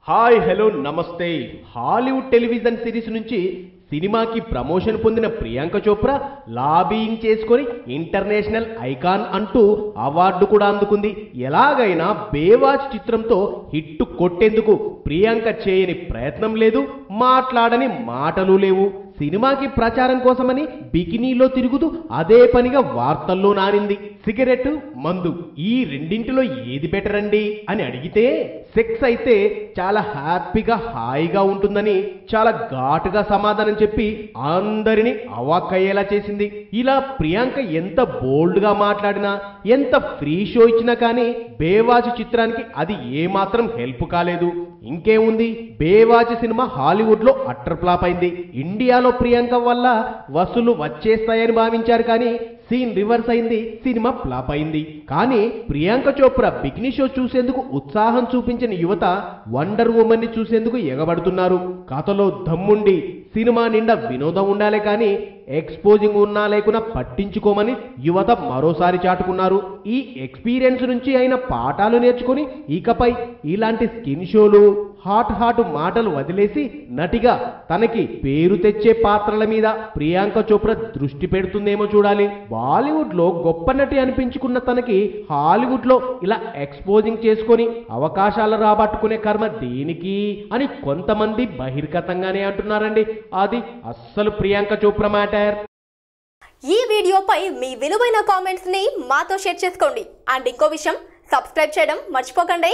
Hi hello నమస్తే. Hollywood television series నుంచి సినిమాకి ప్రమోషన్ పొందిన ప్రియాంక చోప్రా లాబింగ్ చేసుకొని ఇంటర్నేషనల్ ఐకాన్ అంటూ అవార్డు కూడా అందుకుంది. ఎలాగైనా బేవాచ్ చిత్రంతో హిట్ కొట్టేందుకు ప్రియాంక చేయని ప్రయత్నం లేదు, మాట్లాడని మాటలు లేవు. సినిమాకి ప్రచారం కోసమని బికినీలో తిరుగుతూ అదే పనిగా వార్తల్లో నానింది. సిగరెట్, మందు ఈ రెండింటిలో ఏది బెటర్ అండి అని అడిగితే సెక్స్ అయితే చాలా హ్యాపీగా హాయిగా ఉంటుందని చాలా ఘాటుగా సమాధానం చెప్పి అందరినీ అవాక్కయ్యేలా చేసింది. ఇలా ప్రియాంక ఎంత బోల్డ్ గా మాట్లాడినా, ఎంత ఫ్రీ షో ఇచ్చినా కానీ బేవాచ్ చిత్రానికి అది ఏమాత్రం హెల్ప్ కాలేదు. ఇంకేముంది, బేవాచ్ సినిమా హాలీవుడ్ లో అట్టర్ ఫ్లాప్ అయింది. ఇండియాలో ప్రియాంక వల్ల వసూలు వచ్చేస్తాయని భావించారు కానీ సీన్ రివర్స్ అయింది, సినిమా ఫ్లాప్ అయింది. కానీ ప్రియాంక చోప్రా బికినీ షో చూసేందుకు ఉత్సాహం చూపించిన యువత వండర్ ఉమెన్ ని చూసేందుకు ఎగబడుతున్నారు. కథలో దమ్ముండి సినిమా నిండా వినోదం ఉండాలి కానీ ఎక్స్పోజింగ్ ఉన్నా లేకున్నా పట్టించుకోమని యువత మరోసారి చాటుకున్నారు. ఈ ఎక్స్పీరియన్స్ నుంచి అయిన పాఠాలు నేర్చుకుని ఇకపై ఇలాంటి స్కిన్ షోలు, హాట్ మాటలు వదిలేసి నటిగా తనకి పేరు తెచ్చే పాత్రల మీద ప్రియాంక చోప్రా దృష్టి పెడుతుందేమో చూడాలి. బాలీవుడ్ లో గొప్ప నటి అనిపించుకున్న తనకి హాలీవుడ్ లో ఇలా ఎక్స్పోజింగ్ చేసుకొని అవకాశాలు రాబట్టుకునే కర్మ దేనికి అని కొంతమంది బహిర్గతంగానే అంటున్నారండి. అది అస్సలు ప్రియాంక చోప్రా మ్యాటర్. ఈ వీడియోపై మీ విలువైన కామెంట్స్ ని మాతో షేర్ చేసుకోండి. అండ్ ఇంకో విషయం, సబ్స్క్రైబ్ చేయడం మర్చిపోకండి.